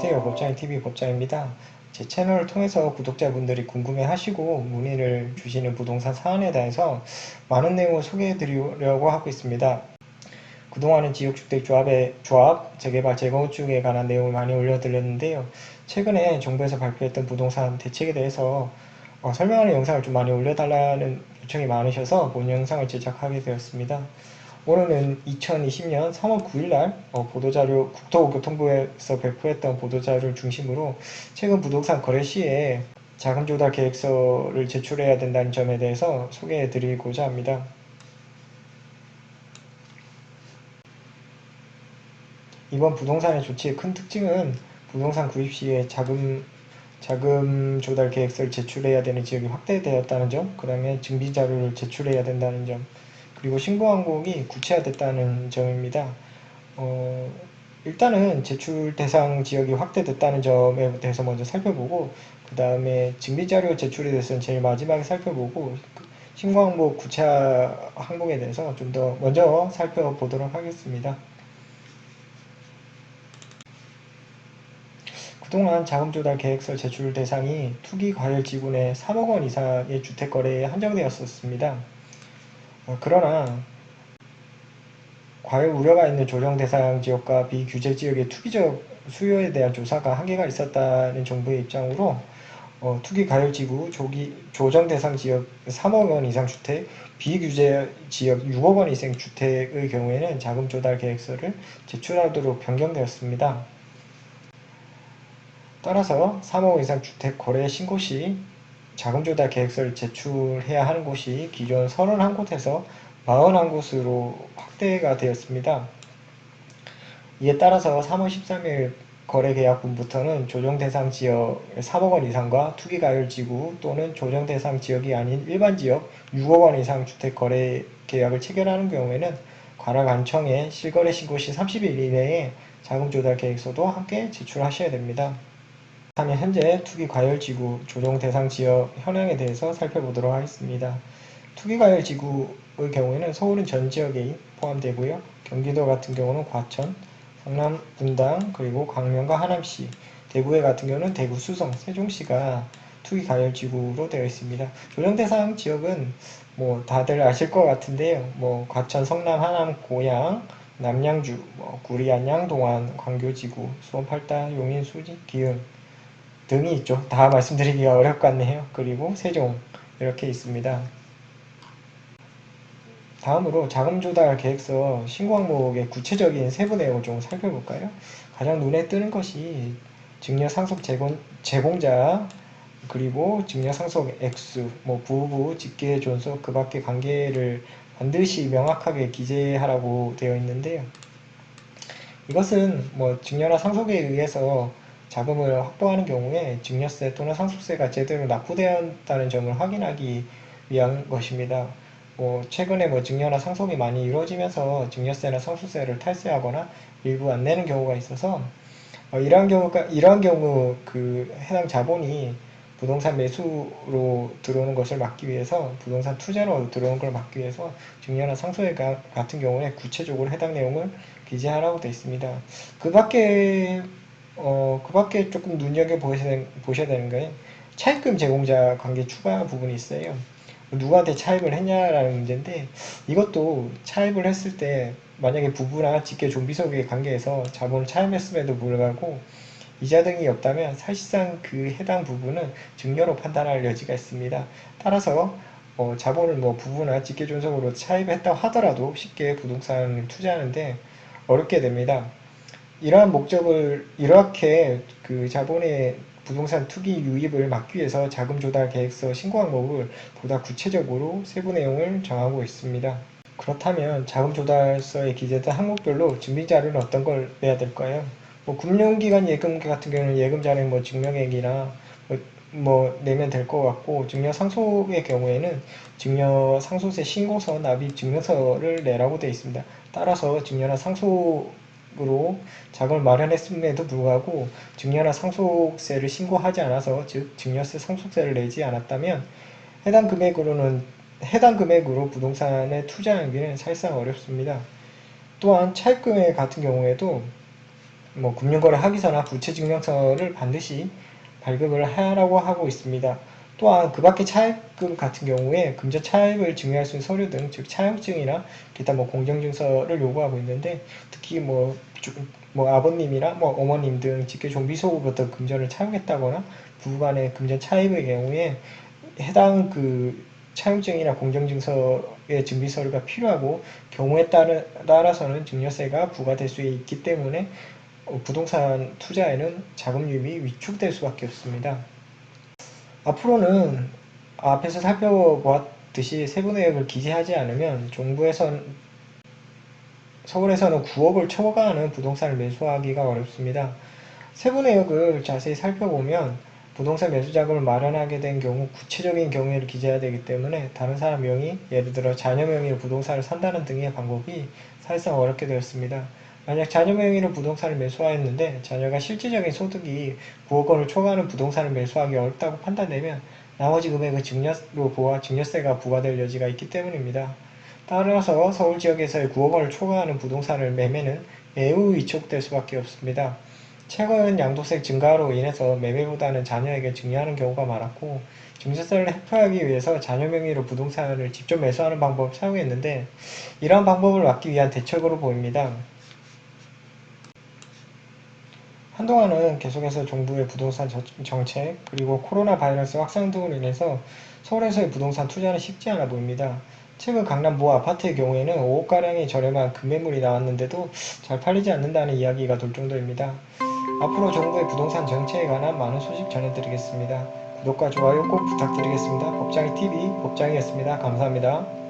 안녕하세요. 법장TV 법장입니다. 제 채널을 통해서 구독자분들이 궁금해 하시고 문의를 주시는 부동산 사안에 대해서 많은 내용을 소개해 드리려고 하고 있습니다. 그동안은 지역주택조합, 재개발, 재건축에 관한 내용을 많이 올려드렸는데요. 최근에 정부에서 발표했던 부동산 대책에 대해서 설명하는 영상을 좀 많이 올려달라는 요청이 많으셔서 본 영상을 제작하게 되었습니다. 오늘은 2020년 3월 9일날 보도자료, 국토교통부에서 배포했던 보도자료를 중심으로 최근 부동산 거래 시에 자금 조달 계획서를 제출해야 된다는 점에 대해서 소개해 드리고자 합니다. 이번 부동산의 조치의 큰 특징은 부동산 구입 시에 자금 조달 계획서를 제출해야 되는 지역이 확대되었다는 점, 그 다음에 증빙 자료를 제출해야 된다는 점, 그리고 신고 항목이 구체화됐다는 점입니다. 일단은 제출 대상 지역이 확대됐다는 점에 대해서 먼저 살펴보고, 그 다음에 증빙자료 제출에 대해서는 제일 마지막에 살펴보고, 신고 항목 구체화 항목에 대해서 좀 더 먼저 살펴보도록 하겠습니다. 그동안 자금조달 계획서 제출 대상이 투기과열지구 내 3억 원 이상의 주택거래에 한정되었었습니다. 그러나 과열 우려가 있는 조정 대상 지역과 비규제 지역의 투기적 수요에 대한 조사가 한계가 있었다는 정부의 입장으로 투기 과열지구 조정 대상 지역 3억 원 이상 주택, 비규제 지역 6억 원 이상 주택의 경우에는 자금 조달 계획서를 제출하도록 변경되었습니다. 따라서 3억 원 이상 주택 거래 신고 시 자금 조달 계획서를 제출해야 하는 곳이 기존 31곳에서 41곳으로 확대가 되었습니다. 이에 따라서 3월 13일 거래계약분부터는 조정대상 지역 3억 원 이상과 투기가열지구 또는 조정대상 지역이 아닌 일반지역 6억 원 이상 주택 거래 계약을 체결하는 경우에는 관할관청에 실거래 신고 시 30일 이내에 자금조달 계획서도 함께 제출하셔야 됩니다. 다음에 현재 투기과열지구 조정대상 지역 현황에 대해서 살펴보도록 하겠습니다. 투기과열지구의 경우에는 서울은 전 지역에 포함되고요. 경기도 같은 경우는 과천, 성남, 분당, 그리고 광명과 하남시, 대구에 같은 경우는 대구, 수성, 세종시가 투기과열지구로 되어 있습니다. 조정대상 지역은 뭐 다들 아실 것 같은데요. 뭐 과천, 성남, 하남, 고양, 남양주, 구리, 안양, 동안, 광교지구, 수원, 팔다, 용인, 수지, 기흥 등이 있죠. 다 말씀드리기가 어렵 것 같네요. 그리고 세종 이렇게 있습니다. 다음으로 자금조달 계획서 신고 항목의 구체적인 세부 내용을 좀 살펴볼까요? 가장 눈에 뜨는 것이 증여 상속 제공자, 그리고 증여 상속 액수, 부부, 직계, 존속, 그 밖의 관계를 반드시 명확하게 기재하라고 되어 있는데요. 이것은 증여나 상속에 의해서 자금을 확보하는 경우에 증여세 또는 상속세가 제대로 납부되었다는 점을 확인하기 위한 것입니다. 최근에 증여나 상속이 많이 이루어지면서 증여세나 상속세를 탈세하거나 일부 안 내는 경우가 있어서 이러한 경우 그 해당 자본이 부동산 매수로 들어오는 것을 막기 위해서, 부동산 투자로 들어오는 걸 막기 위해서 증여나 상속에 같은 경우에 구체적으로 해당 내용을 기재하라고 되어 있습니다. 그 밖에 조금 보셔야 되는 거예요. 차입금 제공자 관계 추가 부분이 있어요. 누구한테 차입을 했냐라는 문제인데, 이것도 차입을 했을 때 만약에 부부나 직계 좀비속의 관계에서 자본을 차입했음에도 불구하고 이자 등이 없다면 사실상 그 해당 부분은 증여로 판단할 여지가 있습니다. 따라서 자본을 부부나 직계 존속으로 차입했다고 하더라도 쉽게 부동산을 투자하는데 어렵게 됩니다. 이러한 목적을 이렇게 그 자본의 부동산 투기 유입을 막기 위해서 자금 조달 계획서 신고 항목을 보다 구체적으로 세부 내용을 정하고 있습니다. 그렇다면 자금 조달서에 기재된 항목별로 증빙 자료는 어떤 걸 내야 될까요? 금융기관 예금 같은 경우는 예금 자료 증명액이나 내면 될 것 같고, 증여 상속의 경우에는 증여 상속세 신고서, 납입 증명서를 내라고 되어 있습니다. 따라서 증여나 상속으로 자금을 마련했음에도 불구하고 증여나 상속세를 신고하지 않아서, 즉 증여세 상속세를 내지 않았다면 해당 금액으로 부동산에 투자하기는 사실상 어렵습니다. 또한 차입금액 같은 경우에도 뭐 금융거래 하기서나 부채증명서를 반드시 발급을 하라고 하고 있습니다. 또한 그 밖에 차입금 같은 경우에 금전 차입을 증명할 수 있는 서류 등, 즉 차용증이나 기타 뭐 공정증서를 요구하고 있는데, 특히 뭐 아버님이나 뭐 어머님 등 직계 좀비속으로부터 금전을 차용했다거나 부부간의 금전 차입의 경우에 해당 그 차용증이나 공정증서의 증빙서류가 필요하고, 경우에 따라서는 증여세가 부과될 수 있기 때문에 부동산 투자에는 자금 유입이 위축될 수밖에 없습니다. 앞으로는 앞에서 살펴보았듯이 세부 내역을 기재하지 않으면 서울에서는 9억을 초과하는 부동산을 매수하기가 어렵습니다. 세부 내역을 자세히 살펴보면 부동산 매수 자금을 마련하게 된 경우 구체적인 경우를 기재해야 되기 때문에 다른 사람 명의, 예를 들어 자녀 명의로 부동산을 산다는 등의 방법이 사실상 어렵게 되었습니다. 만약 자녀 명의로 부동산을 매수하였는데 자녀가 실질적인 소득이 9억 원을 초과하는 부동산을 매수하기 어렵다고 판단되면 나머지 금액은 증여세가 부과될 여지가 있기 때문입니다. 따라서 서울 지역에서의 9억 원을 초과하는 부동산을 매매는 매우 위축될 수밖에 없습니다. 최근 양도세 증가로 인해서 매매보다는 자녀에게 증여하는 경우가 많았고, 증여세를 회피하기 위해서 자녀 명의로 부동산을 직접 매수하는 방법을 사용했는데, 이러한 방법을 막기 위한 대책으로 보입니다. 한동안은 계속해서 정부의 부동산 정책, 그리고 코로나 바이러스 확산 등으로 인해서 서울에서의 부동산 투자는 쉽지 않아 보입니다. 최근 강남 모 아파트의 경우에는 5억가량의 저렴한 급매물이 나왔는데도 잘 팔리지 않는다는 이야기가 돌 정도입니다. 앞으로 정부의 부동산 정책에 관한 많은 소식 전해드리겠습니다. 구독과 좋아요 꼭 부탁드리겠습니다. 법장이TV 법장이었습니다. 감사합니다.